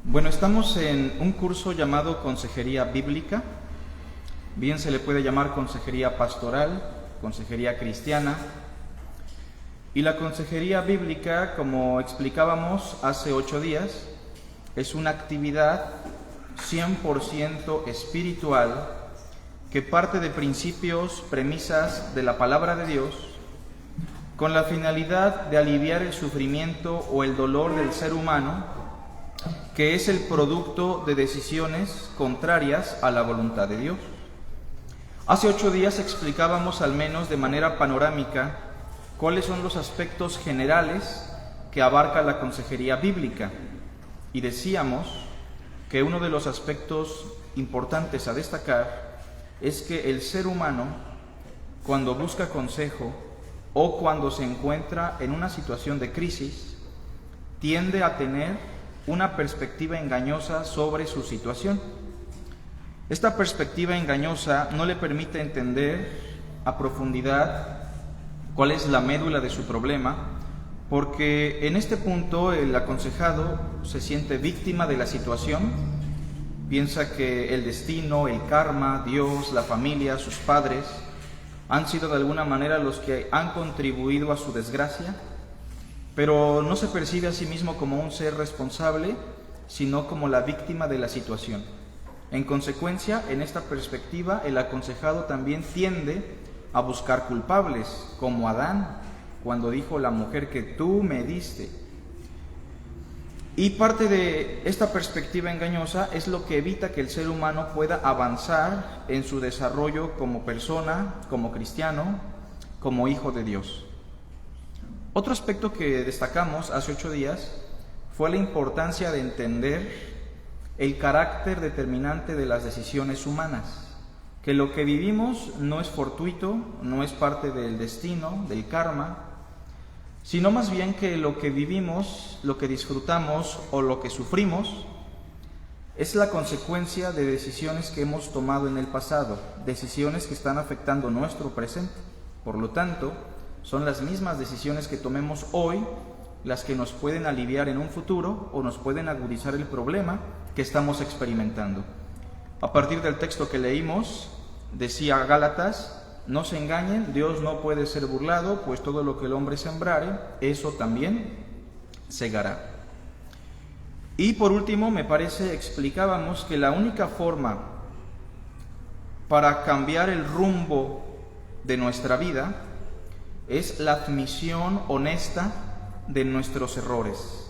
Bueno, estamos en un curso llamado Consejería Bíblica. Bien se le puede llamar consejería pastoral, consejería cristiana. Y la consejería bíblica, como explicábamos hace 8 días, es una actividad 100% espiritual que parte de principios, premisas de la palabra de Dios, con la finalidad de aliviar el sufrimiento o el dolor del ser humano, que es el producto de decisiones contrarias a la voluntad de Dios. Hace 8 días explicábamos, al menos de manera panorámica, cuáles son los aspectos generales que abarca la consejería bíblica. Y decíamos que uno de los aspectos importantes a destacar es que el ser humano, cuando busca consejo o cuando se encuentra en una situación de crisis, tiende a tener una perspectiva engañosa sobre su situación. Esta perspectiva engañosa no le permite entender a profundidad cuál es la médula de su problema, porque en este punto el aconsejado se siente víctima de la situación, piensa que el destino, el karma, Dios, la familia, sus padres han sido de alguna manera los que han contribuido a su desgracia, pero no se percibe a sí mismo como un ser responsable, sino como la víctima de la situación. En consecuencia, en esta perspectiva, el aconsejado también tiende a buscar culpables, como Adán, cuando dijo: la mujer que tú me diste. Y parte de esta perspectiva engañosa es lo que evita que el ser humano pueda avanzar en su desarrollo como persona, como cristiano, como hijo de Dios. Otro aspecto que destacamos hace 8 días fue la importancia de entender el carácter determinante de las decisiones humanas, que lo que vivimos no es fortuito, no es parte del destino, del karma, sino más bien que lo que vivimos, lo que disfrutamos o lo que sufrimos es la consecuencia de decisiones que hemos tomado en el pasado, decisiones que están afectando nuestro presente. Por lo tanto, son las mismas decisiones que tomemos hoy las que nos pueden aliviar en un futuro o nos pueden agudizar el problema que estamos experimentando. A partir del texto que leímos, decía Gálatas: no se engañen, Dios no puede ser burlado, pues todo lo que el hombre sembrare, eso también segará. Y por último, me parece, explicábamos que la única forma para cambiar el rumbo de nuestra vida es la admisión honesta de nuestros errores.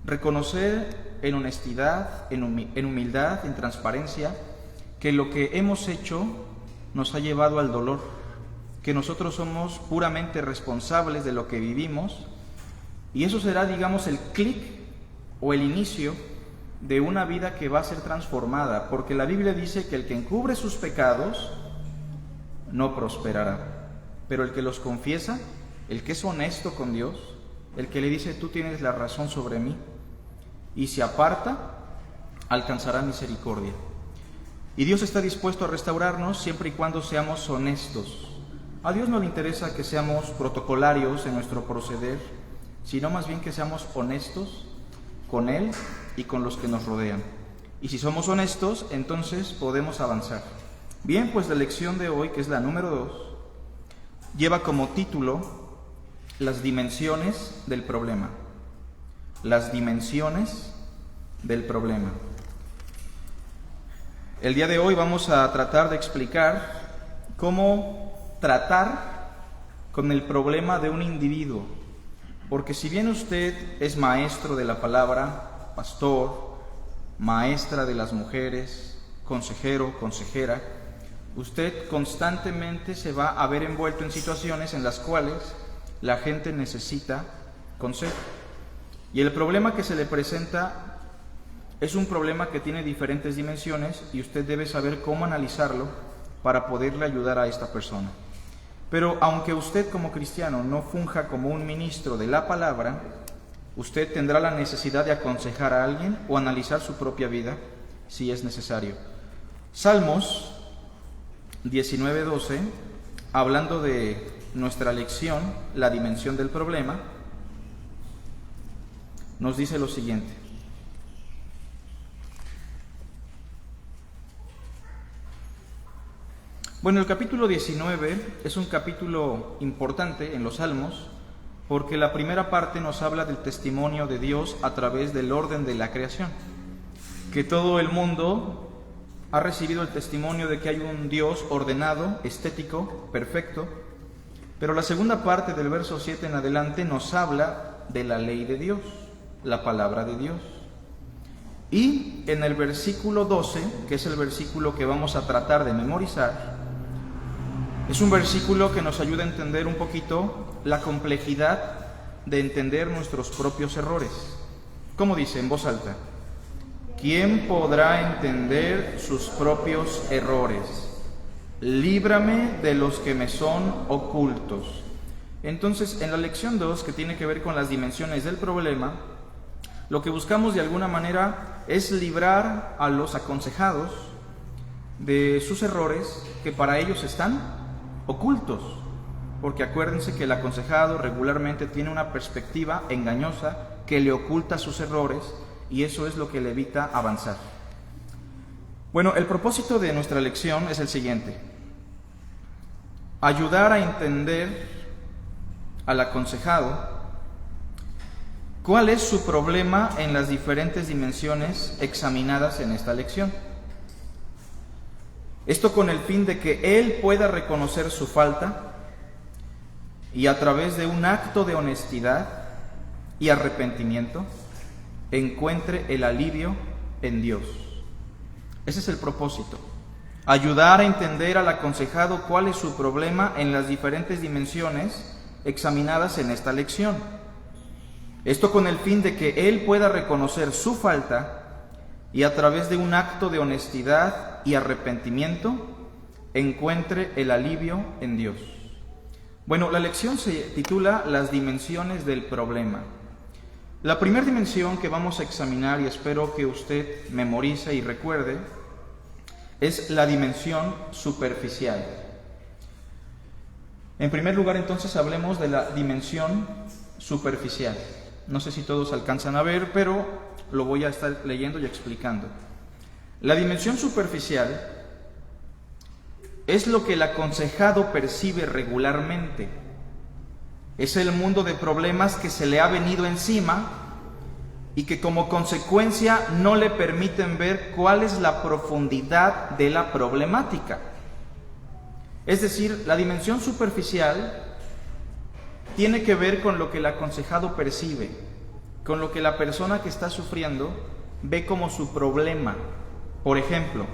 Reconocer en honestidad, en humildad, en transparencia, que lo que hemos hecho nos ha llevado al dolor, que nosotros somos puramente responsables de lo que vivimos, y eso será, digamos, el clic o el inicio de una vida que va a ser transformada, porque la Biblia dice que el que encubre sus pecados no prosperará. Pero el que los confiesa, el que es honesto con Dios, el que le dice: tú tienes la razón sobre mí, y se aparta, alcanzará misericordia. Y Dios está dispuesto a restaurarnos siempre y cuando seamos honestos. A Dios no le interesa que seamos protocolarios en nuestro proceder, sino más bien que seamos honestos con Él y con los que nos rodean. Y si somos honestos, entonces podemos avanzar. Bien, pues la lección de hoy, que es la número 2, lleva como título las dimensiones del problema. Las dimensiones del problema. El día de hoy vamos a tratar de explicar cómo tratar con el problema de un individuo. Porque si bien usted es maestro de la palabra, pastor, maestra de las mujeres, consejero, consejera, usted constantemente se va a ver envuelto en situaciones en las cuales la gente necesita consejo. Y el problema que se le presenta es un problema que tiene diferentes dimensiones y usted debe saber cómo analizarlo para poderle ayudar a esta persona. Pero aunque usted como cristiano no funja como un ministro de la palabra, usted tendrá la necesidad de aconsejar a alguien o analizar su propia vida si es necesario. Salmos 19:12, hablando de nuestra lección, la dimensión del problema, nos dice lo siguiente: Bueno, el capítulo 19 es un capítulo importante en los Salmos porque la primera parte nos habla del testimonio de Dios a través del orden de la creación, que todo el mundo ha recibido el testimonio de que hay un Dios ordenado, estético, perfecto, pero la segunda parte del verso 7 en adelante nos habla de la ley de Dios, la palabra de Dios. Y en el versículo 12, que es el versículo que vamos a tratar de memorizar, es un versículo que nos ayuda a entender un poquito la complejidad de entender nuestros propios errores. ¿Cómo dice en voz alta? ¿Quién podrá entender sus propios errores? Líbrame de los que me son ocultos. Entonces, en la lección 2, que tiene que ver con las dimensiones del problema, lo que buscamos de alguna manera es librar a los aconsejados de sus errores que para ellos están ocultos, porque acuérdense que el aconsejado regularmente tiene una perspectiva engañosa que le oculta sus errores y eso es lo que le evita avanzar. Bueno, el propósito de nuestra lección es el siguiente: ayudar a entender al aconsejado cuál es su problema en las diferentes dimensiones examinadas en esta lección. Esto con el fin de que él pueda reconocer su falta y a través de un acto de honestidad y arrepentimiento encuentre el alivio en Dios. Ese es el propósito: ayudar a entender al aconsejado cuál es su problema en las diferentes dimensiones examinadas en esta lección. Esto con el fin de que él pueda reconocer su falta y a través de un acto de honestidad y arrepentimiento encuentre el alivio en Dios. Bueno, la lección se titula Las dimensiones del problema. La primera dimensión que vamos a examinar, y espero que usted memorice y recuerde, es la dimensión superficial. En primer lugar, entonces, hablemos de la dimensión superficial. No sé si todos alcanzan a ver, pero lo voy a estar leyendo y explicando. La dimensión superficial es lo que el aconsejado percibe regularmente. Es el mundo de problemas que se le ha venido encima y que como consecuencia no le permiten ver cuál es la profundidad de la problemática. Es decir, la dimensión superficial tiene que ver con lo que el aconsejado percibe, con lo que la persona que está sufriendo ve como su problema. Por ejemplo,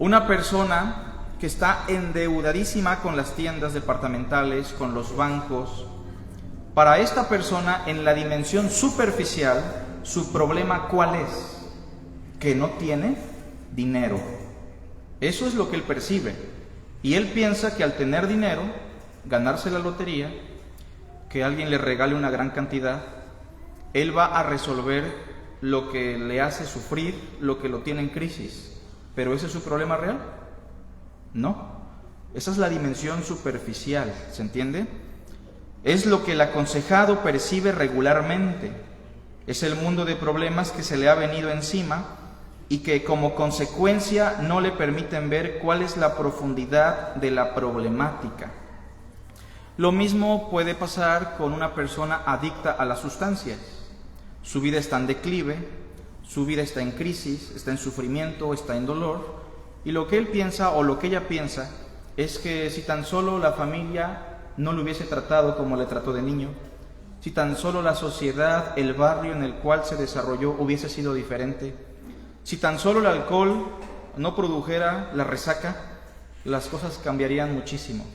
una persona que está endeudadísima con las tiendas departamentales, con los bancos, para esta persona en la dimensión superficial, su problema ¿cuál es? Que no tiene dinero. Eso es lo que él percibe. Y él piensa que al tener dinero, ganarse la lotería, que alguien le regale una gran cantidad, él va a resolver lo que le hace sufrir, lo que lo tiene en crisis. ¿Pero ese es su problema real? No. Esa es la dimensión superficial, ¿se entiende? Es lo que el aconsejado percibe regularmente. Es el mundo de problemas que se le ha venido encima y que como consecuencia no le permiten ver cuál es la profundidad de la problemática. Lo mismo puede pasar con una persona adicta a las sustancias. Su vida está en declive, su vida está en crisis, está en sufrimiento, está en dolor, y lo que él piensa o lo que ella piensa es que si tan solo la familia no lo hubiese tratado como le trató de niño, si tan solo la sociedad, el barrio en el cual se desarrolló hubiese sido diferente, si tan solo el alcohol no produjera la resaca, las cosas cambiarían muchísimo.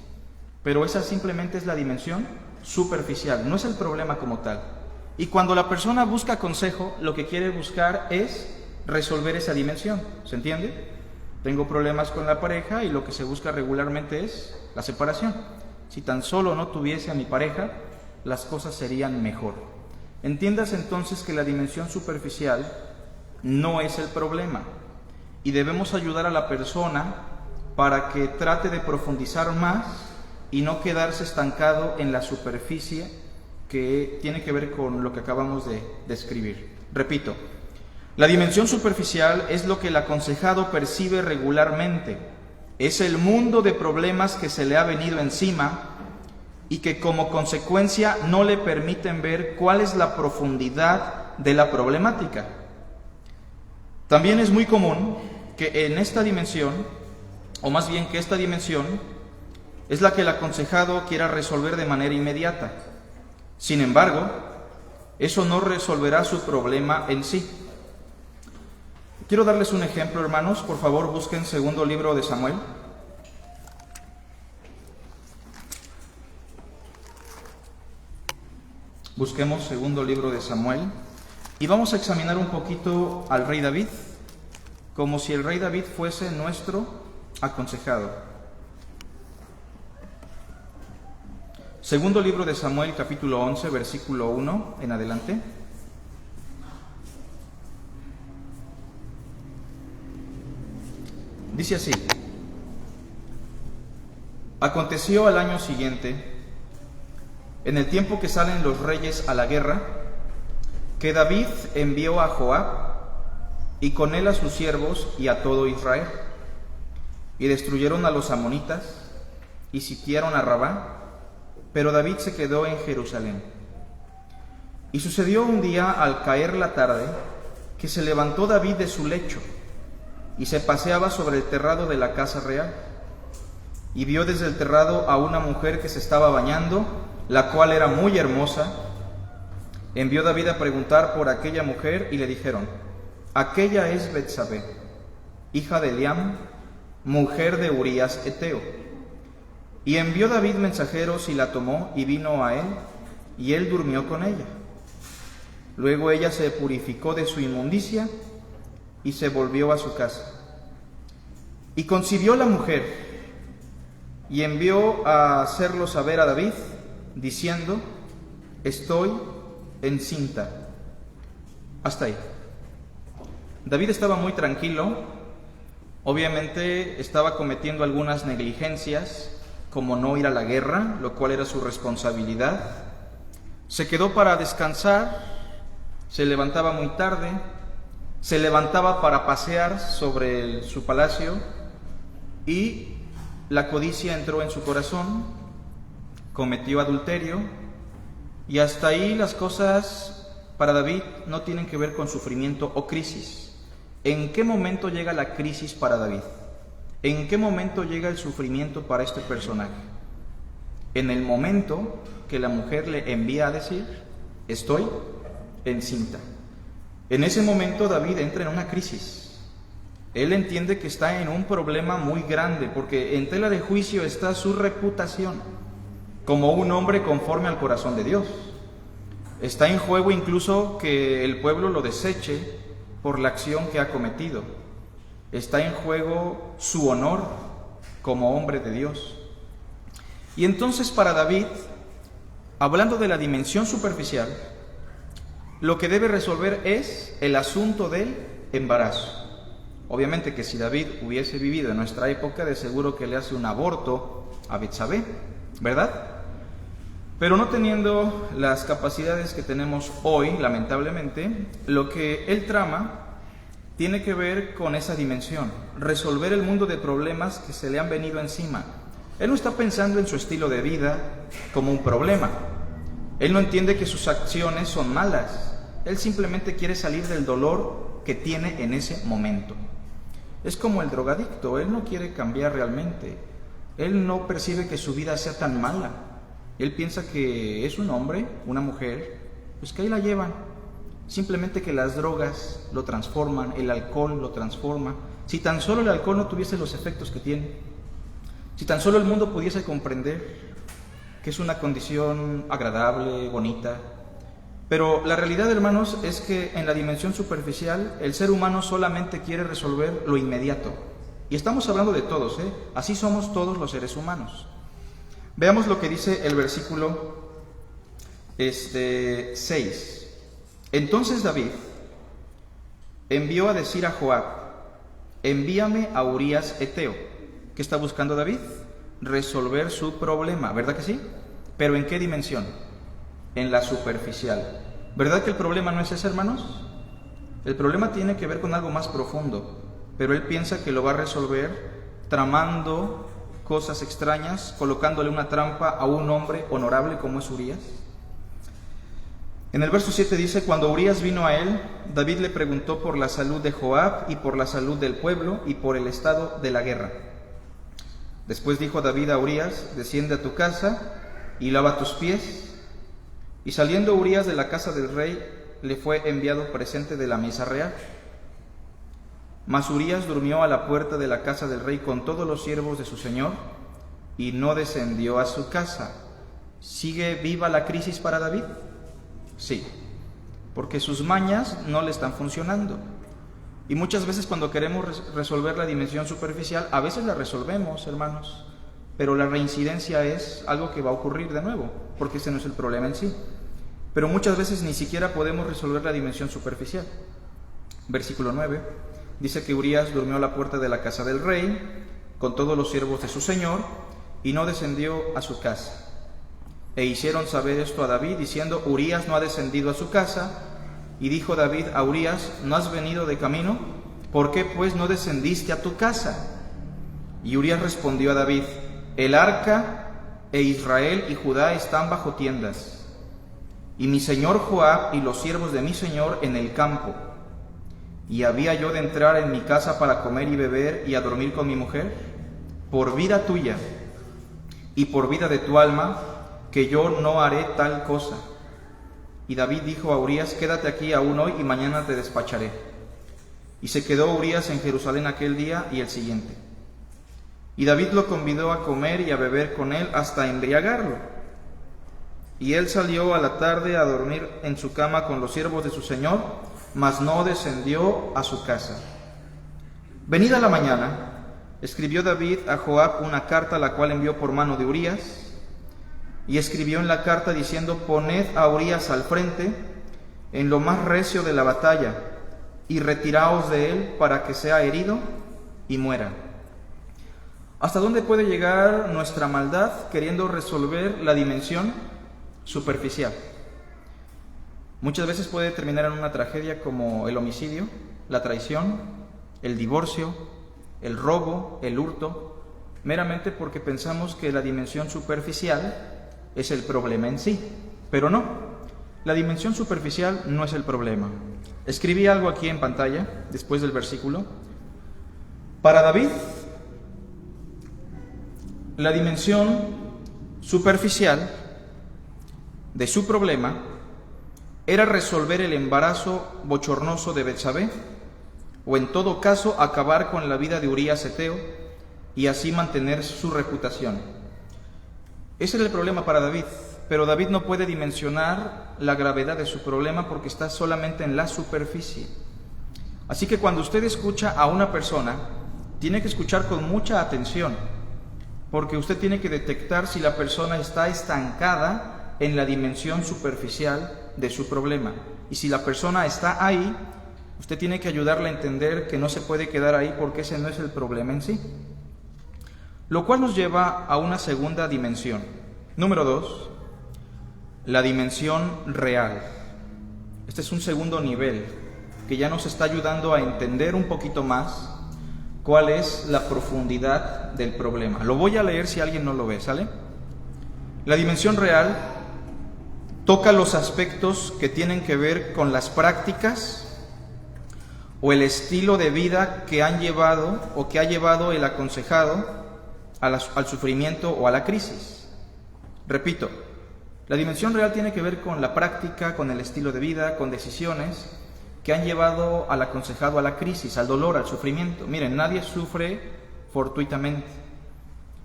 Pero esa simplemente es la dimensión superficial, no es el problema como tal. Y cuando la persona busca consejo, lo que quiere buscar es resolver esa dimensión, ¿se entiende? Tengo problemas con la pareja y lo que se busca regularmente es la separación. Si tan solo no tuviese a mi pareja, las cosas serían mejor. Entiendas entonces que la dimensión superficial no es el problema y debemos ayudar a la persona para que trate de profundizar más y no quedarse estancado en la superficie que tiene que ver con lo que acabamos de describir. Repito, la dimensión superficial es lo que el aconsejado percibe regularmente. es el mundo de problemas que se le ha venido encima y que como consecuencia no le permiten ver cuál es la profundidad de la problemática. También es muy común que en esta dimensión, o más bien que esta dimensión, es la que el aconsejado quiera resolver de manera inmediata. Sin embargo, eso no resolverá su problema en sí. Quiero darles un ejemplo, hermanos. Por favor, busquen segundo libro de Samuel. Busquemos segundo libro de Samuel y vamos a examinar un poquito al rey David, como si el rey David fuese nuestro aconsejado. Segundo libro de Samuel, capítulo 11, versículo 1 en adelante. Dice así: aconteció al año siguiente, en el tiempo que salen los reyes a la guerra, que David envió a Joab y con él a sus siervos y a todo Israel, y destruyeron a los amonitas y sitiaron a Rabá, pero David se quedó en Jerusalén. Y sucedió un día al caer la tarde que se levantó David de su lecho y se paseaba sobre el terrado de la casa real, y vio desde el terrado a una mujer que se estaba bañando, la cual era muy hermosa. Envió David a preguntar por aquella mujer y le dijeron: aquella es Betsabé, hija de Eliam, mujer de Urías Eteo. Y envió David mensajeros y la tomó y vino a él, y él durmió con ella. Luego ella se purificó de su inmundicia y se volvió a su casa. Y concibió la mujer y envió a hacerlo saber a David, diciendo: estoy encinta. Hasta ahí. David estaba muy tranquilo. Obviamente estaba cometiendo algunas negligencias, como no ir a la guerra, lo cual era su responsabilidad. Se quedó para descansar, se levantaba muy tarde, se levantaba para pasear sobre su palacio, y la codicia entró en su corazón, cometió adulterio, y hasta ahí las cosas para David no tienen que ver con sufrimiento o crisis. ¿En qué momento llega la crisis para David? ¿En qué momento llega el sufrimiento para este personaje? En el momento que la mujer le envía a decir: estoy encinta. En ese momento David entra en una crisis. Él entiende que está en un problema muy grande, porque en tela de juicio está su reputación como un hombre conforme al corazón de Dios. Está en juego incluso que el pueblo lo deseche por la acción que ha cometido. Está en juego su honor como hombre de Dios. Y entonces para David, hablando de la dimensión superficial, lo que debe resolver es el asunto del embarazo. Obviamente que si David hubiese vivido en nuestra época, de seguro que le hace un aborto a Betsabé, ¿verdad? Pero no teniendo las capacidades que tenemos hoy, lamentablemente, lo que él trama tiene que ver con esa dimensión, resolver el mundo de problemas que se le han venido encima. Él no está pensando en su estilo de vida como un problema. Él no entiende que sus acciones son malas. Él simplemente quiere salir del dolor que tiene en ese momento. Es como el drogadicto, él no quiere cambiar realmente. Él no percibe que su vida sea tan mala. Él piensa que es un hombre, una mujer, pues que ahí la llevan. Simplemente que las drogas lo transforman, el alcohol lo transforma. Si tan solo el alcohol no tuviese los efectos que tiene, si tan solo el mundo pudiese comprender que es una condición agradable, bonita. Pero la realidad, hermanos, es que en la dimensión superficial el ser humano solamente quiere resolver lo inmediato. Y estamos hablando de todos, ¿eh? Así somos todos los seres humanos. Veamos lo que dice el versículo 6. Entonces David envió a decir a Joab: envíame a Urías Eteo. ¿Qué está buscando David? Resolver su problema, ¿verdad que sí? ¿Pero en qué dimensión? En la superficial. ¿Verdad que el problema no es ese, hermanos? El problema tiene que ver con algo más profundo, pero él piensa que lo va a resolver tramando cosas extrañas, colocándole una trampa a un hombre honorable como es Urías. En el verso 7 dice: cuando Urías vino a él, David le preguntó por la salud de Joab y por la salud del pueblo y por el estado de la guerra. Después dijo David a Urías: desciende a tu casa y lava tus pies. Y saliendo Urías de la casa del rey, le fue enviado presente de la mesa real. Mas Urías durmió a la puerta de la casa del rey con todos los siervos de su señor y no descendió a su casa. ¿Sigue viva la crisis para David? Sí, porque sus mañas no le están funcionando. Y muchas veces cuando queremos resolver la dimensión superficial, a veces la resolvemos, hermanos, pero la reincidencia es algo que va a ocurrir de nuevo, porque ese no es el problema en sí. Pero muchas veces ni siquiera podemos resolver la dimensión superficial. Versículo 9, dice que Urías durmió a la puerta de la casa del rey con todos los siervos de su señor y no descendió a su casa. E hicieron saber esto a David, diciendo: Urías no ha descendido a su casa. Y dijo David a Urías: ¿no has venido de camino? ¿Por qué pues no descendiste a tu casa? Y Urías respondió a David: el arca e Israel y Judá están bajo tiendas, y mi señor Joab y los siervos de mi señor en el campo. ¿Y había yo de entrar en mi casa para comer y beber y a dormir con mi mujer? Por vida tuya y por vida de tu alma, que yo no haré tal cosa. Y David dijo a Urías: quédate aquí aún hoy y mañana te despacharé. Y se quedó Urías en Jerusalén aquel día y el siguiente. Y David lo convidó a comer y a beber con él hasta embriagarlo. Y él salió a la tarde a dormir en su cama con los siervos de su señor, mas no descendió a su casa. Venida la mañana, escribió David a Joab una carta, la cual envió por mano de Urías. Y escribió en la carta diciendo: poned a Urías al frente en lo más recio de la batalla y retiraos de él para que sea herido y muera. ¿Hasta dónde puede llegar nuestra maldad queriendo resolver la dimensión superficial? Muchas veces puede terminar en una tragedia como el homicidio, la traición, el divorcio, el robo, el hurto, meramente porque pensamos que la dimensión superficial es el problema en sí, pero no, la dimensión superficial no es el problema. Escribí algo aquí en pantalla, después del versículo. Para David, la dimensión superficial de su problema era resolver el embarazo bochornoso de Betsabé, o en todo caso acabar con la vida de Urías heteo y así mantener su reputación. Ese era el problema para David, pero David no puede dimensionar la gravedad de su problema porque está solamente en la superficie. Así que cuando usted escucha a una persona, tiene que escuchar con mucha atención, porque usted tiene que detectar si la persona está estancada en la dimensión superficial de su problema. Y si la persona está ahí, usted tiene que ayudarle a entender que no se puede quedar ahí porque ese no es el problema en sí. Lo cual nos lleva a una segunda dimensión. Número 2, la dimensión real. Este es un segundo nivel que ya nos está ayudando a entender un poquito más cuál es la profundidad del problema. Lo voy a leer si alguien no lo ve, ¿sale? La dimensión real toca los aspectos que tienen que ver con las prácticas o el estilo de vida que han llevado o que ha llevado el aconsejado al sufrimiento o a la crisis. Repito, la dimensión real tiene que ver con la práctica, con el estilo de vida, con decisiones que han llevado al aconsejado a la crisis, al dolor, al sufrimiento. Miren, nadie sufre fortuitamente,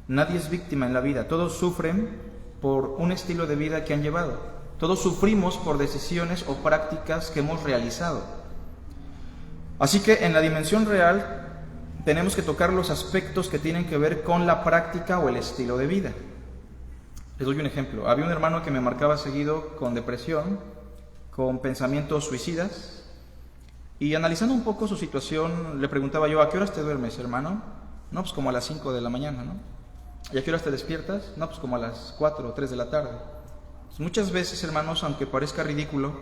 nadie es víctima en la vida, todos sufren por un estilo de vida que han llevado, todos sufrimos por decisiones o prácticas que hemos realizado. Así que en la dimensión real tenemos que tocar los aspectos que tienen que ver con la práctica o el estilo de vida. Les doy un ejemplo. Había un hermano que me marcaba seguido con depresión, con pensamientos suicidas, y analizando un poco su situación, le preguntaba yo: ¿a qué horas te duermes, hermano? No, pues como a las 5 de la mañana, ¿no? ¿Y a qué horas te despiertas? No, pues como a las 4 o 3 de la tarde. Pues muchas veces, hermanos, aunque parezca ridículo,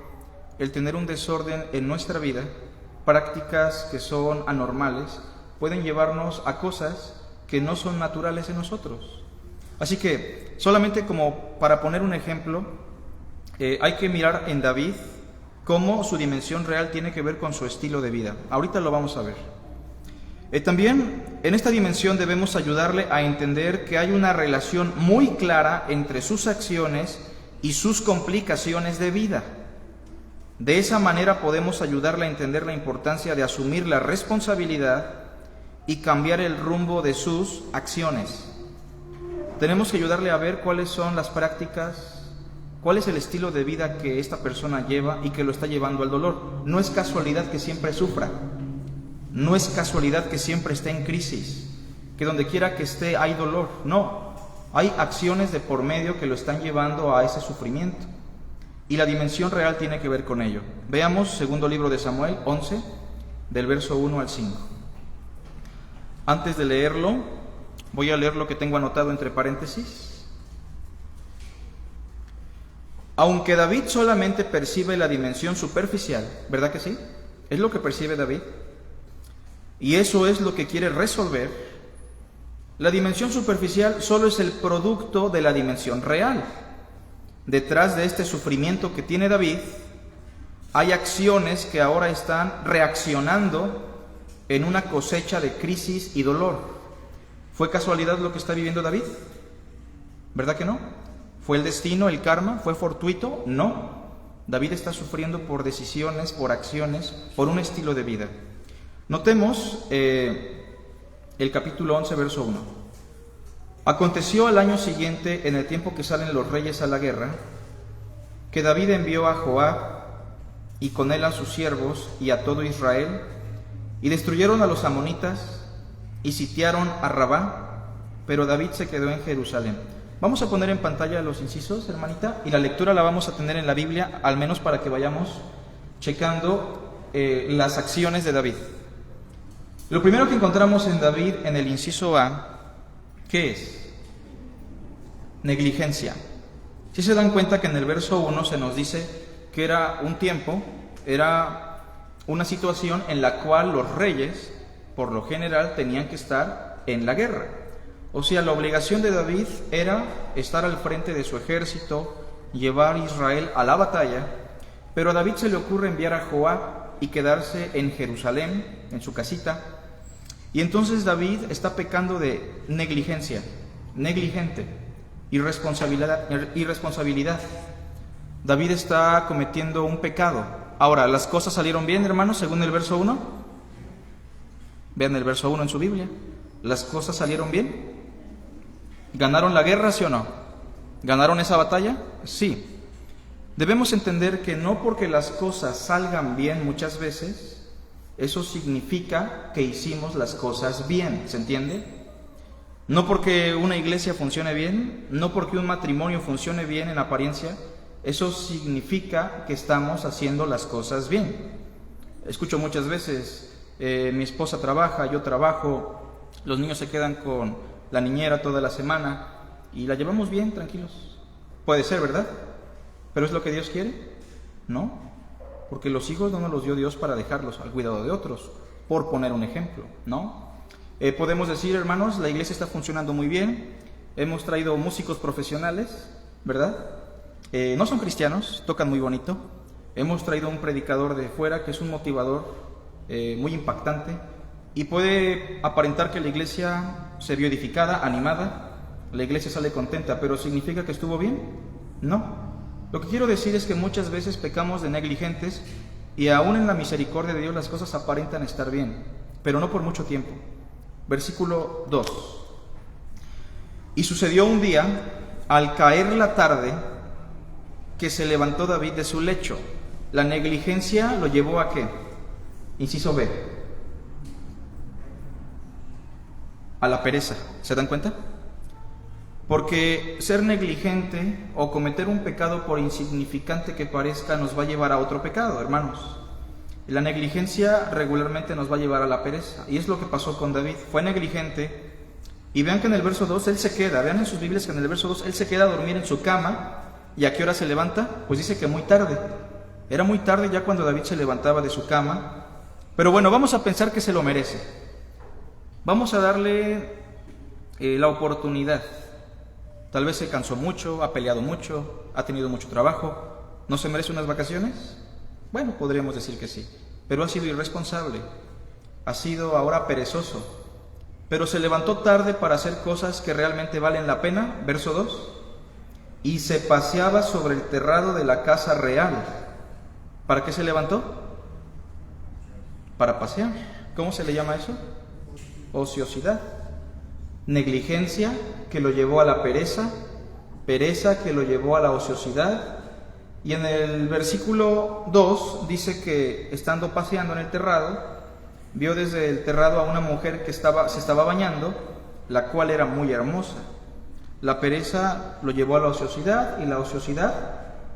el tener un desorden en nuestra vida, prácticas que son anormales, pueden llevarnos a cosas que no son naturales en nosotros. Así que, solamente como para poner un ejemplo, hay que mirar en David cómo su dimensión real tiene que ver con su estilo de vida. Ahorita lo vamos a ver. También en esta dimensión debemos ayudarle a entender que hay una relación muy clara entre sus acciones y sus complicaciones de vida. De esa manera podemos ayudarle a entender la importancia de asumir la responsabilidad y cambiar el rumbo de sus acciones. Tenemos que ayudarle a ver cuáles son las prácticas, cuál es el estilo de vida que esta persona lleva y que lo está llevando al dolor. No es casualidad que siempre sufra. No es casualidad que siempre esté en crisis, que donde quiera que esté hay dolor. No, hay acciones de por medio que lo están llevando a ese sufrimiento. Y la dimensión real tiene que ver con ello. Veamos segundo libro de Samuel 11, del verso 1 al 5. Antes de leerlo, voy a leer lo que tengo anotado entre paréntesis. Aunque David solamente percibe la dimensión superficial, ¿verdad que sí? Es lo que percibe David. Y eso es lo que quiere resolver. La dimensión superficial solo es el producto de la dimensión real. Detrás de este sufrimiento que tiene David, hay acciones que ahora están reaccionando en una cosecha de crisis y dolor. ¿Fue casualidad lo que está viviendo David? ¿Verdad que no? ¿Fue el destino, el karma? ¿Fue fortuito? No. David está sufriendo por decisiones, por acciones, por un estilo de vida. Notemos el capítulo 11, verso 1. Aconteció al año siguiente, en el tiempo que salen los reyes a la guerra, que David envió a Joab y con él a sus siervos y a todo Israel, y destruyeron a los amonitas y sitiaron a Rabá, pero David se quedó en Jerusalén. Vamos a poner en pantalla los incisos, hermanita, y la lectura la vamos a tener en la Biblia, al menos para que vayamos checando las acciones de David. Lo primero que encontramos en David, en el inciso A, ¿qué es? Negligencia. Si se dan cuenta que en el verso 1 se nos dice que era un tiempo, era una situación en la cual los reyes, por lo general, tenían que estar en la guerra. O sea, la obligación de David era estar al frente de su ejército, llevar a Israel a la batalla, pero a David se le ocurre enviar a Joab y quedarse en Jerusalén, en su casita. Y entonces David está pecando de negligencia, negligente, irresponsabilidad. David está cometiendo un pecado. Ahora, ¿las cosas salieron bien, hermanos, según el verso 1? Vean el verso 1 en su Biblia. ¿Las cosas salieron bien? ¿Ganaron la guerra, sí o no? ¿Ganaron esa batalla? Sí. Debemos entender que no porque las cosas salgan bien muchas veces, eso significa que hicimos las cosas bien, ¿se entiende? No porque una iglesia funcione bien, no porque un matrimonio funcione bien en apariencia, eso significa que estamos haciendo las cosas bien. Escucho muchas veces, mi esposa trabaja, yo trabajo, los niños se quedan con la niñera toda la semana y la llevamos bien, tranquilos. Puede ser, ¿verdad? ¿Pero es lo que Dios quiere? No, porque los hijos no nos los dio Dios para dejarlos al cuidado de otros, por poner un ejemplo, ¿no? Podemos decir, hermanos, la iglesia está funcionando muy bien, hemos traído músicos profesionales, ¿verdad? No son cristianos, tocan muy bonito, hemos traído un predicador de fuera que es un motivador muy impactante y puede aparentar que la iglesia se vio edificada, animada, la iglesia sale contenta, pero ¿significa que estuvo bien? No. Lo que quiero decir es que muchas veces pecamos de negligentes y aún en la misericordia de Dios las cosas aparentan estar bien, pero no por mucho tiempo. Versículo 2. Y sucedió un día, al caer la tarde, que se levantó David de su lecho. La negligencia lo llevó ¿a qué? Inciso B. A la pereza. ¿Se dan cuenta? Porque ser negligente o cometer un pecado, por insignificante que parezca, nos va a llevar a otro pecado, hermanos. La negligencia regularmente nos va a llevar a la pereza. Y es lo que pasó con David. Fue negligente. Y vean que en el verso 2 él se queda. Vean en sus Biblias que en el verso 2 él se queda a dormir en su cama. ¿Y a qué hora se levanta? Pues dice que muy tarde. Era muy tarde ya cuando David se levantaba de su cama. Pero bueno, vamos a pensar que se lo merece. Vamos a darle la oportunidad. Tal vez se cansó mucho, ha peleado mucho, ha tenido mucho trabajo. ¿No se merece unas vacaciones? Bueno, podríamos decir que sí, pero ha sido irresponsable, ha sido ahora perezoso, pero se levantó tarde para hacer cosas que realmente valen la pena. Verso 2, y se paseaba sobre el terrado de la casa real. ¿Para qué se levantó? Para pasear. ¿Cómo se le llama eso? Ociosidad. Negligencia que lo llevó a la pereza, pereza que lo llevó a la ociosidad. Y en el versículo 2 dice que estando paseando en el terrado, vio desde el terrado a una mujer que se estaba bañando, la cual era muy hermosa. La pereza lo llevó a la ociosidad, y la ociosidad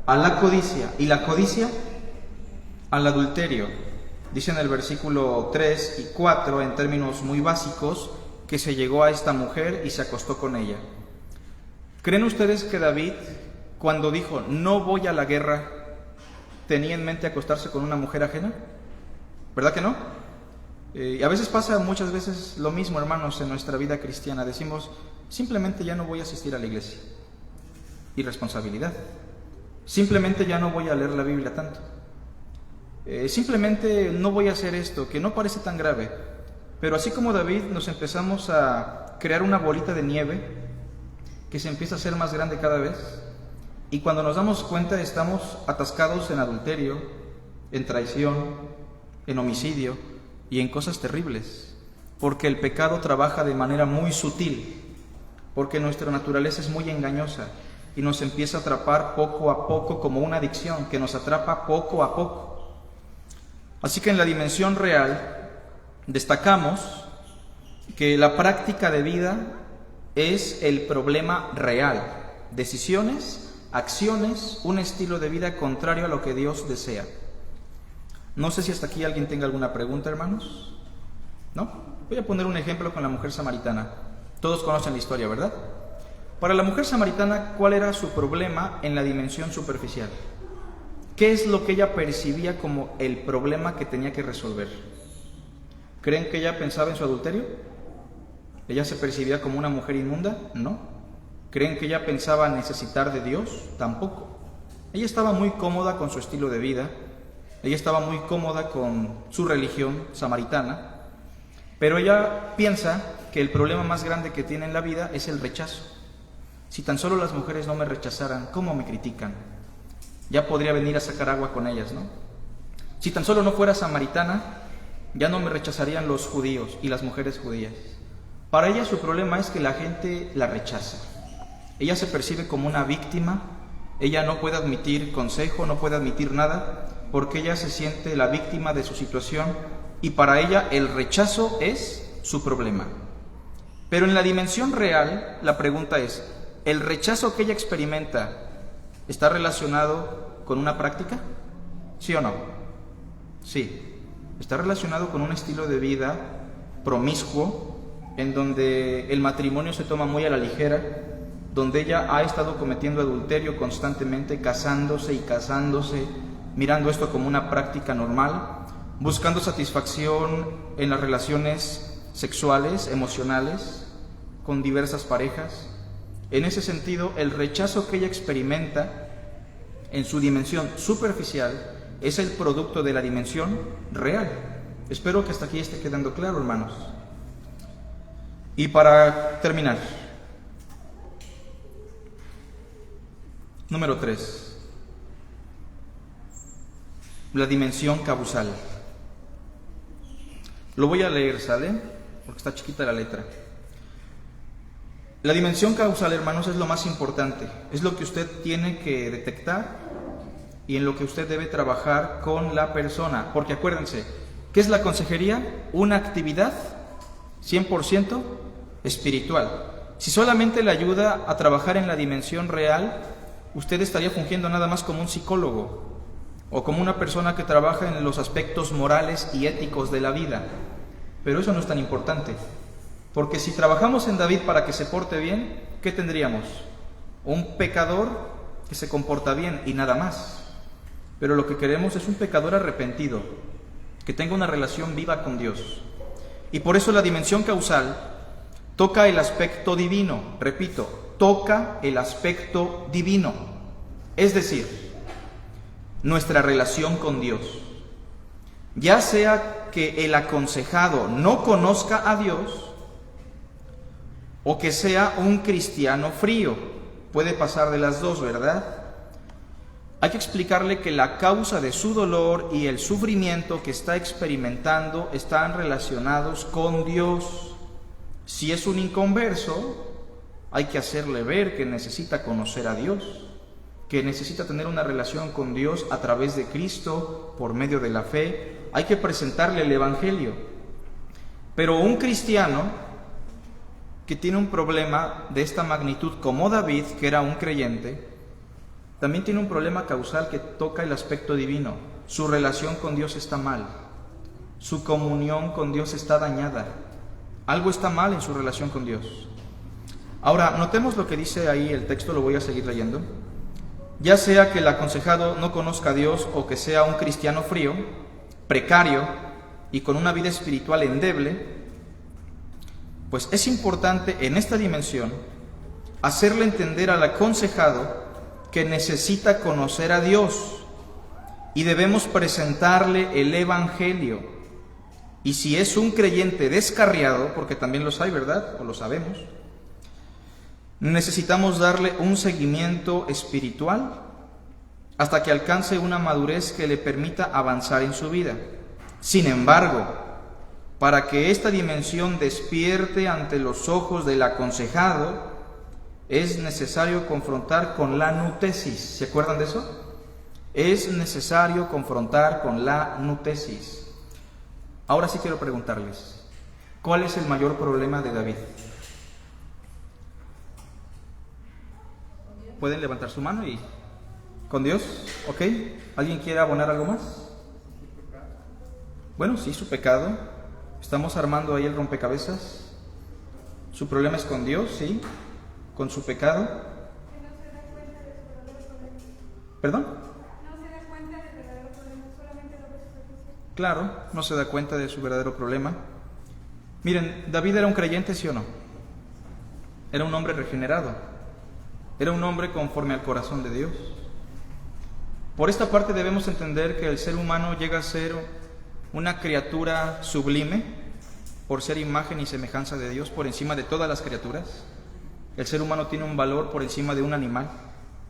a la codicia, y la codicia al adulterio. Dice en el versículo 3 y 4, en términos muy básicos, que se llegó a esta mujer y se acostó con ella. ¿Creen ustedes que David, cuando dijo no voy a la guerra, tenía en mente acostarse con una mujer ajena? ¿Verdad que no? Y a veces pasa, muchas veces, lo mismo, hermanos, en nuestra vida cristiana. Decimos, simplemente ya no voy a asistir a la iglesia. Irresponsabilidad. Simplemente ya no voy a leer la Biblia tanto. Simplemente no voy a hacer esto, que no parece tan grave. Pero así como David, nos empezamos a crear una bolita de nieve que se empieza a hacer más grande cada vez. Y cuando nos damos cuenta, estamos atascados en adulterio, en traición, en homicidio y en cosas terribles, porque el pecado trabaja de manera muy sutil, porque nuestra naturaleza es muy engañosa y nos empieza a atrapar poco a poco, como una adicción que nos atrapa poco a poco. Así que en la dimensión real destacamos que la práctica de vida es el problema real. Decisiones, acciones, un estilo de vida contrario a lo que Dios desea. No sé si hasta aquí alguien tenga alguna pregunta, hermanos. ¿No? Voy a poner un ejemplo con la mujer samaritana. Todos conocen la historia, ¿verdad? Para la mujer samaritana, ¿cuál era su problema en la dimensión superficial? ¿Qué es lo que ella percibía como el problema que tenía que resolver? ¿Creen que ella pensaba en su adulterio? ¿Ella se percibía como una mujer inmunda? No. ¿Creen que ella pensaba necesitar de Dios? Tampoco. Ella estaba muy cómoda con su estilo de vida, ella estaba muy cómoda con su religión samaritana, pero ella piensa que el problema más grande que tiene en la vida es el rechazo. Si tan solo las mujeres no me rechazaran, ¿cómo me critican? Ya podría venir a sacar agua con ellas, ¿no? Si tan solo no fuera samaritana, ya no me rechazarían los judíos y las mujeres judías. Para ella su problema es que la gente la rechaza. Ella se percibe como una víctima, ella no puede admitir consejo, no puede admitir nada, porque ella se siente la víctima de su situación y para ella el rechazo es su problema. Pero en la dimensión real, la pregunta es, ¿el rechazo que ella experimenta está relacionado con una práctica? ¿Sí o no? Sí. Está relacionado con un estilo de vida promiscuo, en donde el matrimonio se toma muy a la ligera, donde ella ha estado cometiendo adulterio constantemente, casándose y casándose, mirando esto como una práctica normal, buscando satisfacción en las relaciones sexuales, emocionales, con diversas parejas. En ese sentido, el rechazo que ella experimenta en su dimensión superficial es el producto de la dimensión real. Espero que hasta aquí esté quedando claro, hermanos. Y para terminar, número 3, la dimensión causal. Lo voy a leer, ¿sale? Porque está chiquita la letra. La dimensión causal, hermanos, es lo más importante. Es lo que usted tiene que detectar y en lo que usted debe trabajar con la persona. Porque acuérdense, ¿qué es la consejería? Una actividad 100% espiritual. Si solamente le ayuda a trabajar en la dimensión real, usted estaría fungiendo nada más como un psicólogo o como una persona que trabaja en los aspectos morales y éticos de la vida. Pero eso no es tan importante, porque si trabajamos en David para que se porte bien, ¿qué tendríamos? Un pecador que se comporta bien y nada más. Pero lo que queremos es un pecador arrepentido, que tenga una relación viva con Dios. Y por eso la dimensión causal toca el aspecto divino, repito, toca el aspecto divino, es decir, nuestra relación con Dios. Ya sea que el aconsejado no conozca a Dios o que sea un cristiano frío, puede pasar de las dos, ¿verdad? Hay que explicarle que la causa de su dolor y el sufrimiento que está experimentando están relacionados con Dios. Si es un inconverso, hay que hacerle ver que necesita conocer a Dios, que necesita tener una relación con Dios a través de Cristo, por medio de la fe. Hay que presentarle el Evangelio. Pero un cristiano que tiene un problema de esta magnitud, como David, que era un creyente, también tiene un problema causal que toca el aspecto divino. Su relación con Dios está mal. Su comunión con Dios está dañada. Algo está mal en su relación con Dios. Ahora, notemos lo que dice ahí el texto, lo voy a seguir leyendo. Ya sea que el aconsejado no conozca a Dios o que sea un cristiano frío, precario y con una vida espiritual endeble, pues es importante en esta dimensión hacerle entender al aconsejado que necesita conocer a Dios y debemos presentarle el Evangelio. Y si es un creyente descarriado, porque también los hay, ¿verdad? O lo sabemos, necesitamos darle un seguimiento espiritual hasta que alcance una madurez que le permita avanzar en su vida. Sin embargo, para que esta dimensión despierte ante los ojos del aconsejado, es necesario confrontar con la nutesis. ¿Se acuerdan de eso? Es necesario confrontar con la nutesis. Ahora sí quiero preguntarles, ¿cuál es el mayor problema de David? ¿Pueden levantar su mano y con Dios? ¿Ok? ¿Alguien quiere abonar algo más? Bueno, sí, su pecado. Estamos armando ahí el rompecabezas. Su problema es con Dios, sí. Con su pecado. ¿Perdón? No se da cuenta del verdadero problema, solamente lo ve superficial. Claro, no se da cuenta de su verdadero problema. Miren, David era un creyente, ¿sí o no? Era un hombre regenerado. Era un hombre conforme al corazón de Dios. Por esta parte debemos entender que el ser humano llega a ser una criatura sublime, por ser imagen y semejanza de Dios, por encima de todas las criaturas. El ser humano tiene un valor por encima de un animal,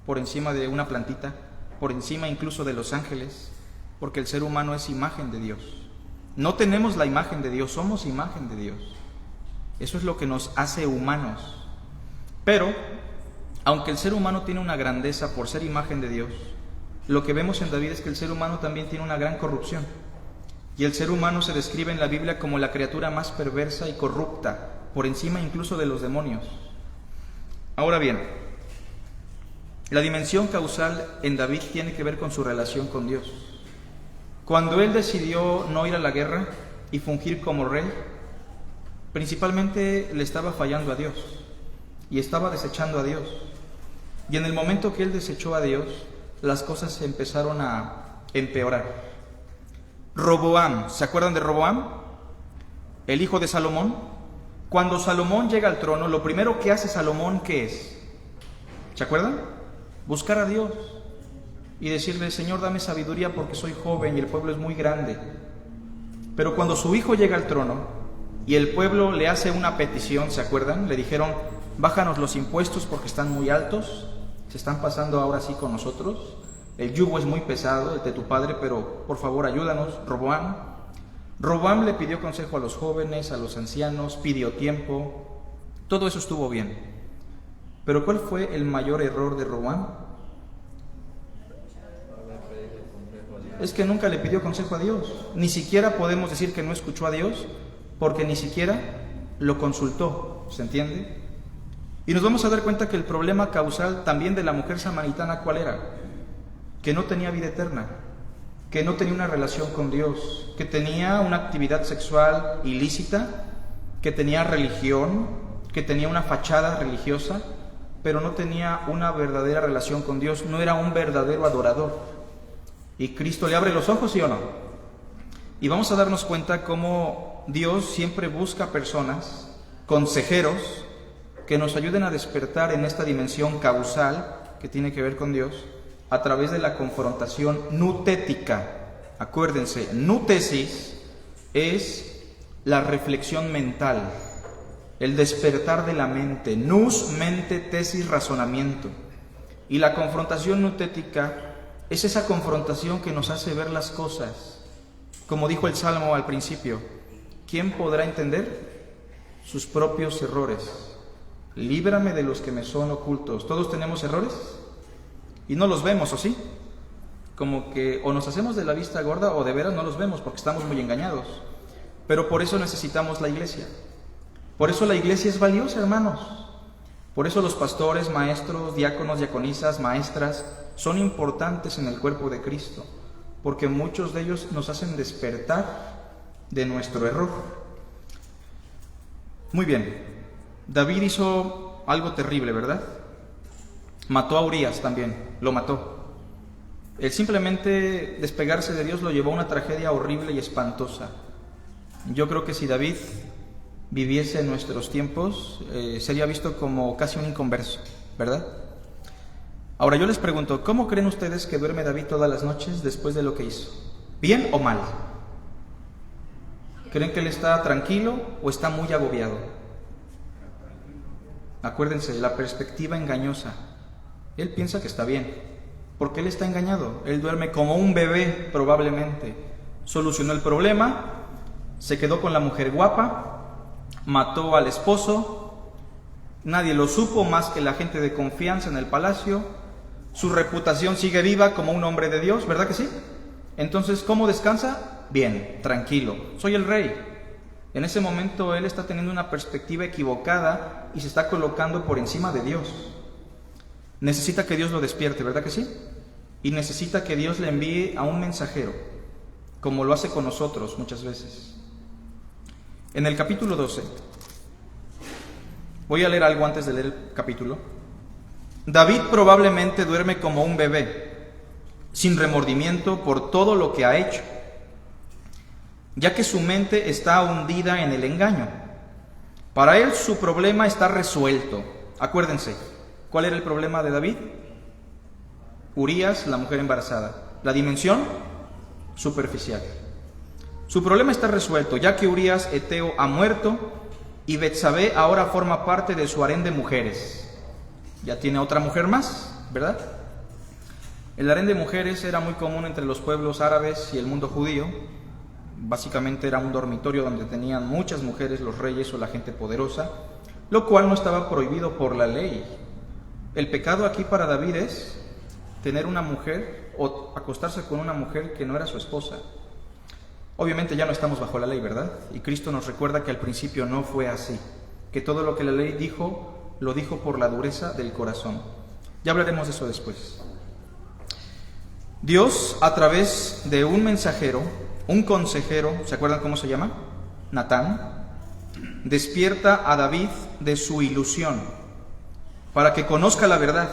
por encima de una plantita, por encima incluso de los ángeles, porque el ser humano es imagen de Dios. No tenemos la imagen de Dios, somos imagen de Dios. Eso es lo que nos hace humanos. Pero, aunque el ser humano tiene una grandeza por ser imagen de Dios, lo que vemos en David es que el ser humano también tiene una gran corrupción. Y el ser humano se describe en la Biblia como la criatura más perversa y corrupta, por encima incluso de los demonios. Ahora bien, la dimensión causal en David tiene que ver con su relación con Dios. Cuando él decidió no ir a la guerra y fungir como rey, principalmente le estaba fallando a Dios y estaba desechando a Dios. Y en el momento que él desechó a Dios, las cosas se empezaron a empeorar. Roboam, ¿se acuerdan de Roboam? El hijo de Salomón. Cuando Salomón llega al trono, lo primero que hace Salomón, ¿qué es? ¿Se acuerdan? Buscar a Dios y decirle: Señor, dame sabiduría porque soy joven y el pueblo es muy grande. Pero cuando su hijo llega al trono y el pueblo le hace una petición, ¿se acuerdan? Le dijeron: bájanos los impuestos porque están muy altos, se están pasando ahora sí con nosotros, el yugo es muy pesado, el de tu padre, pero por favor ayúdanos. Roboam le pidió consejo a los jóvenes, a los ancianos, pidió tiempo, todo eso estuvo bien. Pero ¿cuál fue el mayor error de Roboam? Es que nunca le pidió consejo a Dios. Ni siquiera podemos decir que no escuchó a Dios, porque ni siquiera lo consultó, ¿se entiende? Y nos vamos a dar cuenta que el problema causal también de la mujer samaritana, ¿cuál era? Que no tenía vida eterna, que no tenía una relación con Dios, que tenía una actividad sexual ilícita, que tenía religión, que tenía una fachada religiosa, pero no tenía una verdadera relación con Dios, no era un verdadero adorador. Y Cristo le abre los ojos, ¿sí o no? Y vamos a darnos cuenta cómo Dios siempre busca personas consejeros que nos ayuden a despertar en esta dimensión causal que tiene que ver con Dios a través de la confrontación nutética. Acuérdense, nútesis es la reflexión mental, el despertar de la mente, nous, mente, tesis, razonamiento. Y la confrontación nutética es esa confrontación que nos hace ver las cosas. Como dijo el Salmo al principio, ¿quién podrá entender sus propios errores? Líbrame de los que me son ocultos. ¿Todos tenemos errores? Y no los vemos, ¿o sí? Como que o nos hacemos de la vista gorda o de veras no los vemos porque estamos muy engañados. Pero por eso necesitamos la iglesia. Por eso la iglesia es valiosa, hermanos. Por eso los pastores, maestros, diáconos, diaconisas, maestras son importantes en el cuerpo de Cristo, porque muchos de ellos nos hacen despertar de nuestro error. Muy bien, David hizo algo terrible, ¿verdad? Mató a Urías también, lo mató. El simplemente despegarse de Dios lo llevó a una tragedia horrible y espantosa. Yo creo que si David viviese en nuestros tiempos, sería visto como casi un inconverso, ¿verdad? Ahora yo les pregunto, ¿cómo creen ustedes que duerme David todas las noches después de lo que hizo? ¿Bien o mal? ¿Creen que él está tranquilo o está muy agobiado? Acuérdense, la perspectiva engañosa. Él piensa que está bien, porque él está engañado. Él duerme como un bebé, probablemente. Solucionó el problema, se quedó con la mujer guapa, mató al esposo, nadie lo supo más que la gente de confianza en el palacio, su reputación sigue viva como un hombre de Dios, ¿verdad que sí? Entonces, ¿cómo descansa? Bien, tranquilo, soy el rey. En ese momento él está teniendo una perspectiva equivocada y se está colocando por encima de Dios. Necesita que Dios lo despierte, ¿verdad que sí? Y necesita que Dios le envíe a un mensajero, como lo hace con nosotros muchas veces. En el capítulo 12, voy a leer algo antes de leer el capítulo. David probablemente duerme como un bebé, sin remordimiento por todo lo que ha hecho, ya que su mente está hundida en el engaño. Para él su problema está resuelto. Acuérdense, ¿cuál era el problema de David? Urías, la mujer embarazada. La dimensión superficial. Su problema está resuelto, ya que Urías Eteo ha muerto y Betsabé ahora forma parte de su harén de mujeres. Ya tiene otra mujer más, ¿verdad? El harén de mujeres era muy común entre los pueblos árabes y el mundo judío. Básicamente era un dormitorio donde tenían muchas mujeres los reyes o la gente poderosa, lo cual no estaba prohibido por la ley. El pecado aquí para David es tener una mujer o acostarse con una mujer que no era su esposa. Obviamente ya no estamos bajo la ley, ¿verdad? Y Cristo nos recuerda que al principio no fue así, que todo lo que la ley dijo, lo dijo por la dureza del corazón. Ya hablaremos de eso después. Dios, a través de un mensajero, un consejero, ¿se acuerdan cómo se llama? Natán, despierta a David de su ilusión para que conozca la verdad.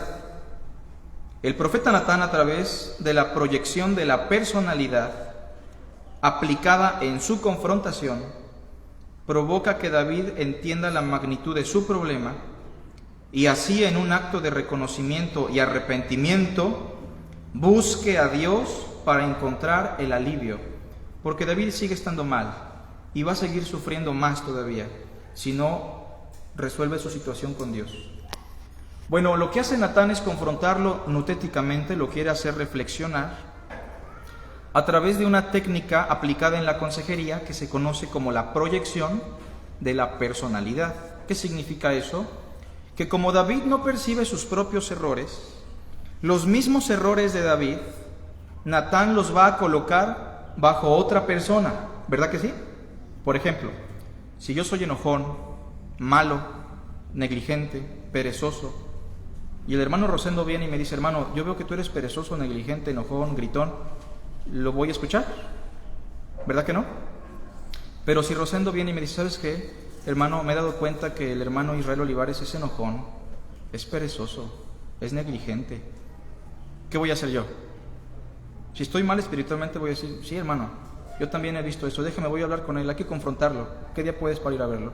El profeta Natán, a través de la proyección de la personalidad aplicada en su confrontación, provoca que David entienda la magnitud de su problema y así, en un acto de reconocimiento y arrepentimiento, busque a Dios para encontrar el alivio, porque David sigue estando mal y va a seguir sufriendo más todavía si no resuelve su situación con Dios. Bueno, lo que hace Natán es confrontarlo nutéticamente, lo quiere hacer reflexionar a través de una técnica aplicada en la consejería que se conoce como la proyección de la personalidad. ¿Qué significa eso? Que como David no percibe sus propios errores, los mismos errores de David, Natán los va a colocar bajo otra persona, ¿verdad que sí? Por ejemplo, si yo soy enojón, malo, negligente, perezoso, y el hermano Rosendo viene y me dice: hermano, yo veo que tú eres perezoso, negligente, enojón, gritón, ¿lo voy a escuchar? ¿Verdad que no? Pero si Rosendo viene y me dice: ¿sabes qué, hermano? Me he dado cuenta que el hermano Israel Olivares es enojón, es perezoso, es negligente. ¿Qué voy a hacer yo? Si estoy mal espiritualmente voy a decir: sí, hermano, yo también he visto eso, déjeme, voy a hablar con él, hay que confrontarlo. ¿Qué día puedes para ir a verlo?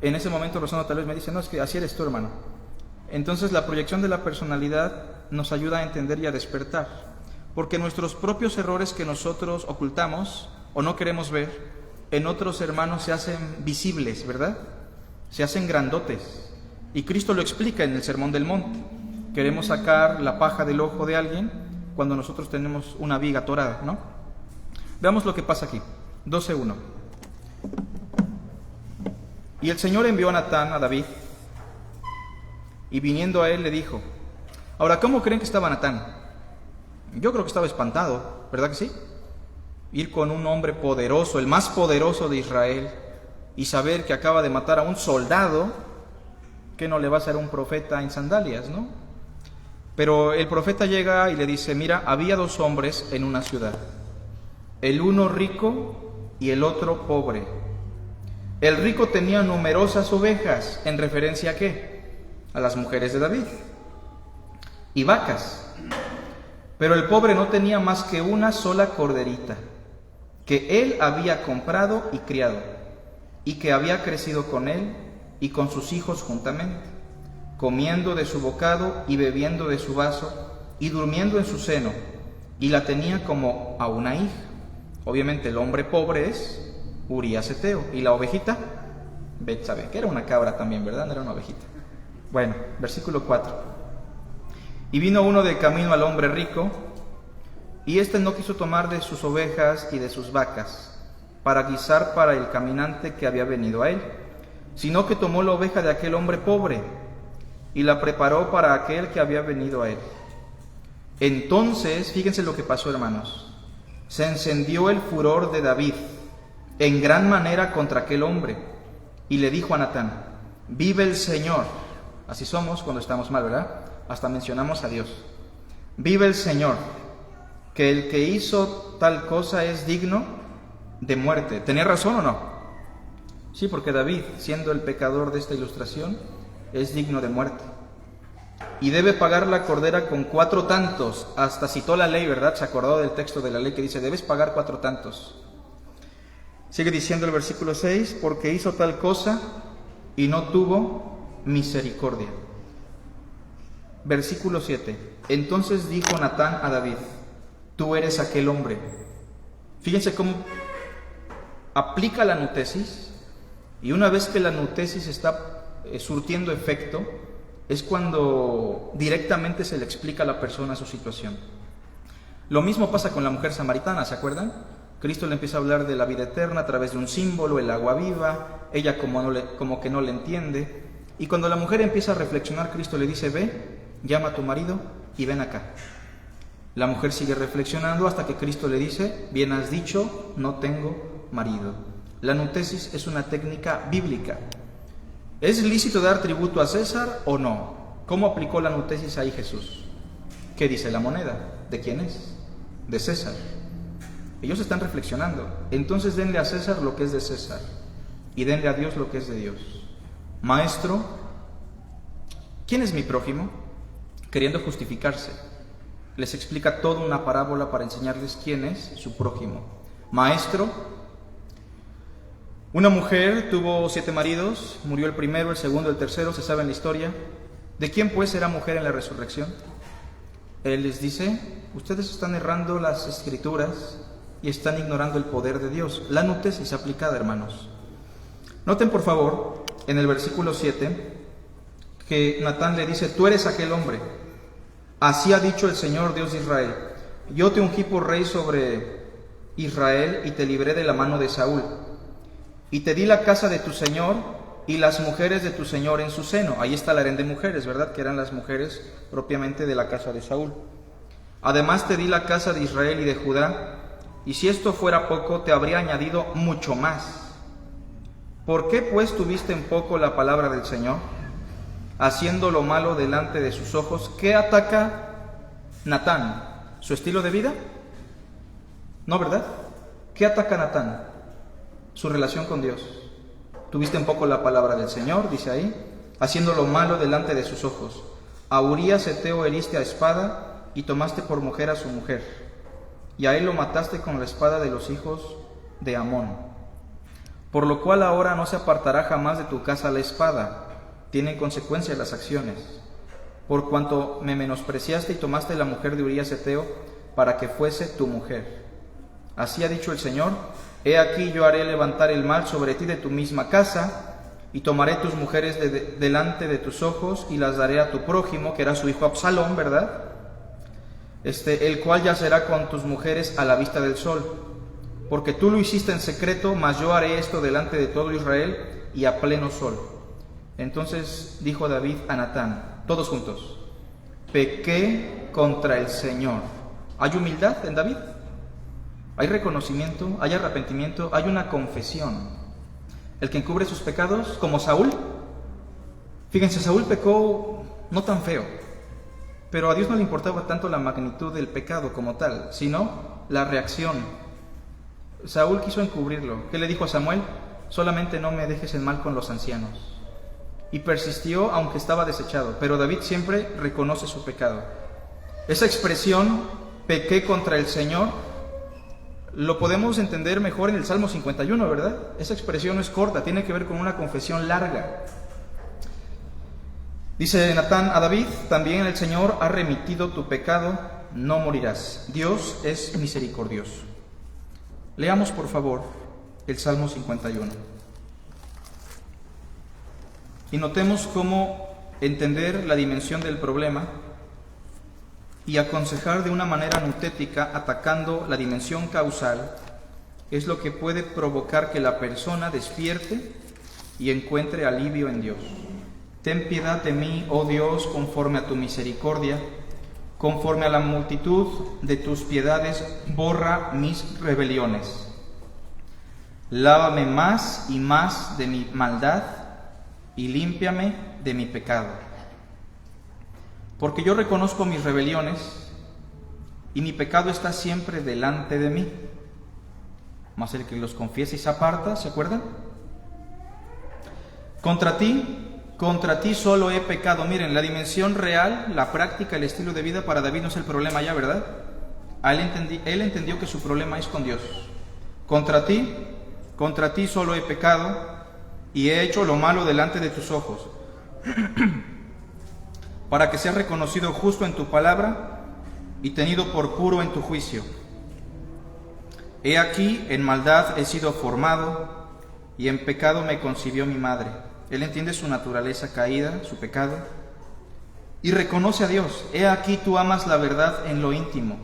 En ese momento Rosano tal vez me dice, no, es que así eres tú, hermano. Entonces la proyección de la personalidad nos ayuda a entender y a despertar, porque nuestros propios errores que nosotros ocultamos o no queremos ver, en otros hermanos se hacen visibles, ¿verdad? Se hacen grandotes. Y Cristo lo explica en el Sermón del Monte. Queremos sacar la paja del ojo de alguien cuando nosotros tenemos una viga atorada, ¿no? Veamos lo que pasa aquí. 12:1. Y el Señor envió a Natán a David, y viniendo a él le dijo. Ahora, ¿cómo creen que estaba Natán? Yo creo que estaba espantado, ¿verdad que sí? Ir con un hombre poderoso, el más poderoso de Israel, y saber que acaba de matar a un soldado, que no le va a ser un profeta en sandalias, ¿no? Pero el profeta llega y le dice, mira, había 2 hombres en una ciudad, el uno rico y el otro pobre. El rico tenía numerosas ovejas, ¿en referencia a qué? A las mujeres de David, y vacas. Pero el pobre no tenía más que una sola corderita, que él había comprado y criado, y que había crecido con él y con sus hijos juntamente, comiendo de su bocado y bebiendo de su vaso, y durmiendo en su seno, y la tenía como a una hija. Obviamente el hombre pobre es Urías Eteo, y la ovejita, Betsabé, que era una cabra también, ¿verdad? No era una ovejita. Bueno, versículo 4. Y vino uno de camino al hombre rico, y éste no quiso tomar de sus ovejas y de sus vacas, para guisar para el caminante que había venido a él, sino que tomó la oveja de aquel hombre pobre, y la preparó para aquel que había venido a él. Entonces, fíjense lo que pasó, hermanos. Se encendió el furor de David en gran manera contra aquel hombre, y le dijo a Natán, vive el Señor. Así somos cuando estamos mal, ¿verdad? Hasta mencionamos a Dios. Vive el Señor, que el que hizo tal cosa es digno de muerte. ¿Tenía razón o no? Sí, porque David, siendo el pecador de esta ilustración, es digno de muerte. Y debe pagar la cordera con 4 tantos. Hasta citó la ley, ¿verdad? Se acordó del texto de la ley que dice, debes pagar 4 tantos. Sigue diciendo el versículo 6, porque hizo tal cosa y no tuvo misericordia. Versículo 7. Entonces dijo Natán a David, tú eres aquel hombre. Fíjense cómo aplica la nutesis, y una vez que la nutesis está surtiendo efecto, es cuando directamente se le explica a la persona su situación. Lo mismo pasa con la mujer samaritana, ¿se acuerdan? Cristo le empieza a hablar de la vida eterna a través de un símbolo, el agua viva. Ella como que no le entiende. Y cuando la mujer empieza a reflexionar, Cristo le dice, ve, llama a tu marido y ven acá. La mujer sigue reflexionando hasta que Cristo le dice, bien has dicho, no tengo marido. La nutesis es una técnica bíblica. ¿Es lícito dar tributo a César o no? ¿Cómo aplicó la nutesis ahí Jesús? ¿Qué dice la moneda? ¿De quién es? De César. Ellos están reflexionando. Entonces denle a César lo que es de César y denle a Dios lo que es de Dios. Maestro, ¿quién es mi prójimo? Queriendo justificarse, les explica toda una parábola para enseñarles quién es su prójimo. Maestro, una mujer tuvo 7 maridos, murió el primero, el segundo, el tercero, se sabe en la historia. ¿De quién pues será mujer en la resurrección? Él les dice, ustedes están errando las escrituras y están ignorando el poder de Dios. La nutesis aplicada, hermanos. Noten por favor, en el versículo 7, que Natán le dice, tú eres aquel hombre. Así ha dicho el Señor Dios de Israel, yo te ungí por rey sobre Israel y te libré de la mano de Saúl. Y te di la casa de tu Señor y las mujeres de tu Señor en su seno. Ahí está el harén de mujeres, ¿verdad? Que eran las mujeres propiamente de la casa de Saúl. Además te di la casa de Israel y de Judá, y si esto fuera poco, te habría añadido mucho más. ¿Por qué pues tuviste en poco la palabra del Señor, haciendo lo malo delante de sus ojos? ¿Qué ataca Natán? ¿Su estilo de vida? No, ¿verdad? ¿Qué ataca Natán? Su relación con Dios. Tuviste en poco la palabra del Señor, dice ahí, haciendo lo malo delante de sus ojos. A Urías Eteo heriste a espada y tomaste por mujer a su mujer, y a él lo mataste con la espada de los hijos de Amón. por lo cual ahora no se apartará jamás de tu casa la espada. Tienen consecuencias las acciones. Por cuanto me menospreciaste y tomaste la mujer de Urías Heteo para que fuese tu mujer. Así ha dicho el Señor: he aquí yo haré levantar el mal sobre ti de tu misma casa, y tomaré tus mujeres delante de tus ojos, y las daré a tu prójimo, que era su hijo Absalón, ¿verdad? El cual yacerá con tus mujeres a la vista del sol. Porque tú lo hiciste en secreto, mas yo haré esto delante de todo Israel y a pleno sol. Entonces dijo David a Natán, todos juntos: pequé contra el Señor. ¿Hay humildad en David? Hay reconocimiento, hay arrepentimiento, hay una confesión. El que encubre sus pecados, como Saúl. Fíjense, Saúl pecó no tan feo, pero a Dios no le importaba tanto la magnitud del pecado como tal, sino la reacción. Saúl quiso encubrirlo. ¿Qué le dijo a Samuel? Solamente no me dejes en mal con los ancianos. Y persistió aunque estaba desechado, pero David siempre reconoce su pecado. Esa expresión, pequé contra el Señor, lo podemos entender mejor en el Salmo 51, ¿verdad? Esa expresión no es corta, tiene que ver con una confesión larga. Dice Natán a David: también el Señor ha remitido tu pecado, no morirás. Dios es misericordioso. Leamos por favor el Salmo 51. Y notemos cómo entender la dimensión del problema y aconsejar de una manera nutética, atacando la dimensión causal, es lo que puede provocar que la persona despierte y encuentre alivio en Dios. Ten piedad de mí, oh Dios, conforme a tu misericordia, conforme a la multitud de tus piedades, borra mis rebeliones. Lávame más y más de mi maldad y límpiame de mi pecado. Porque yo reconozco mis rebeliones y mi pecado está siempre delante de mí. Mas el que los confiesa y se aparta, ¿se acuerdan? Contra ti solo he pecado. Miren, la dimensión real, la práctica, el estilo de vida para David no es el problema ya, ¿verdad? Él entendió que su problema es con Dios. Contra ti solo he pecado y he hecho lo malo delante de tus ojos, para que seas reconocido justo en tu palabra y tenido por puro en tu juicio. He aquí, en maldad he sido formado, y en pecado me concibió mi madre. Él entiende su naturaleza caída, su pecado, y reconoce a Dios. He aquí, tú amas la verdad en lo íntimo,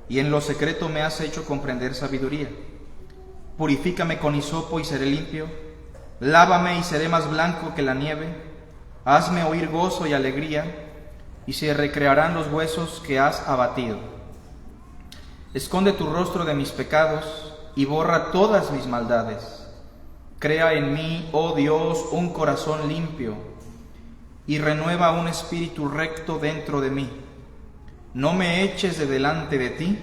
y en lo secreto me has hecho comprender sabiduría. Purifícame con hisopo y seré limpio, lávame y seré más blanco que la nieve. Hazme oír gozo y alegría, y se recrearán los huesos que has abatido. Esconde tu rostro de mis pecados y borra todas mis maldades. Crea en mí, oh Dios, un corazón limpio, y renueva un espíritu recto dentro de mí. No me eches de delante de ti,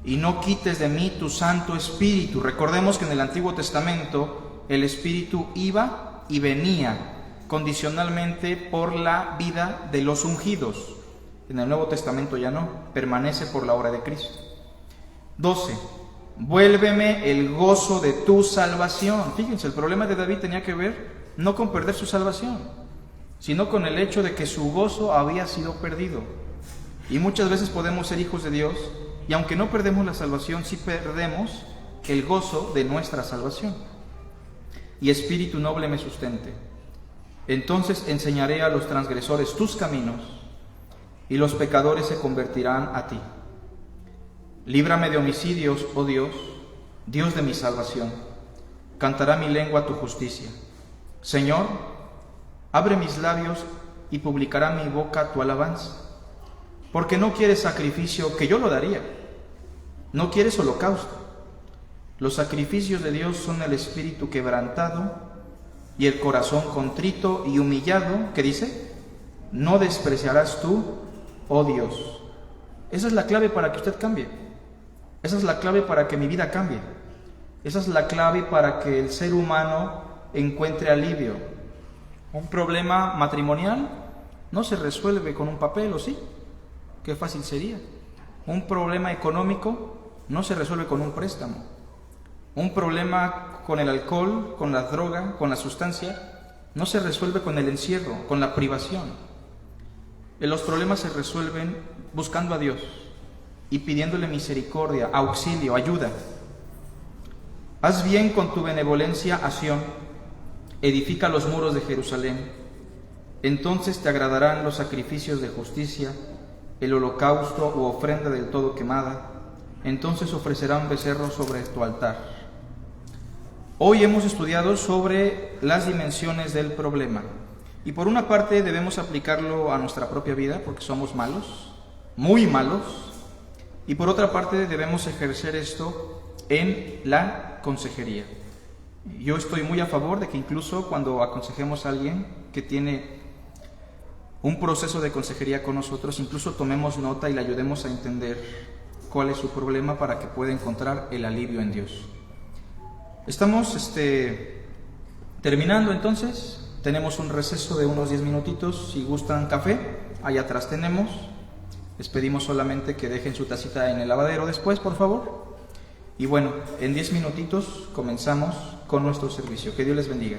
y no quites de mí tu Santo Espíritu. Recordemos que en el Antiguo Testamento el Espíritu iba y venía condicionalmente por la vida de los ungidos. En el Nuevo Testamento ya no, permanece por la obra de Cristo. 12. Vuélveme el gozo de tu salvación. Fíjense, el problema de David tenía que ver no con perder su salvación, sino con el hecho de que su gozo había sido perdido. Y muchas veces podemos ser hijos de Dios, y aunque no perdemos la salvación, sí perdemos el gozo de nuestra salvación. Y espíritu noble me sustente. Entonces enseñaré a los transgresores tus caminos, y los pecadores se convertirán a ti. Líbrame de homicidios, oh Dios, Dios de mi salvación. Cantará mi lengua tu justicia. Señor, abre mis labios y publicará mi boca tu alabanza. Porque no quieres sacrificio, que yo lo daría. No quieres holocausto. Los sacrificios de Dios son el espíritu quebrantado y el corazón contrito y humillado. ¿Qué dice? No despreciarás tú, oh Dios. Esa es la clave para que usted cambie. Esa es la clave para que mi vida cambie. Esa es la clave para que el ser humano encuentre alivio. Un problema matrimonial no se resuelve con un papel, ¿o sí? Qué fácil sería. Un problema económico no se resuelve con un préstamo. Un problema con el alcohol, con la droga, con la sustancia, no se resuelve con el encierro, con la privación. Los problemas se resuelven buscando a Dios y pidiéndole misericordia, auxilio, ayuda. Haz bien con tu benevolencia a Sión, edifica los muros de Jerusalén. Entonces te agradarán los sacrificios de justicia, el holocausto u ofrenda del todo quemada. Entonces ofrecerán becerros sobre tu altar. Hoy hemos estudiado sobre las dimensiones del problema. Y por una parte debemos aplicarlo a nuestra propia vida, porque somos malos, muy malos. Y por otra parte debemos ejercer esto en la consejería. Yo estoy muy a favor de que incluso cuando aconsejemos a alguien que tiene un proceso de consejería con nosotros, incluso tomemos nota y le ayudemos a entender cuál es su problema para que pueda encontrar el alivio en Dios. Estamos terminando entonces. Tenemos un receso de unos 10 minutitos. Si gustan café, allá atrás tenemos. Les pedimos solamente que dejen su tacita en el lavadero después, por favor. Y bueno, en 10 minutitos comenzamos con nuestro servicio. Que Dios les bendiga.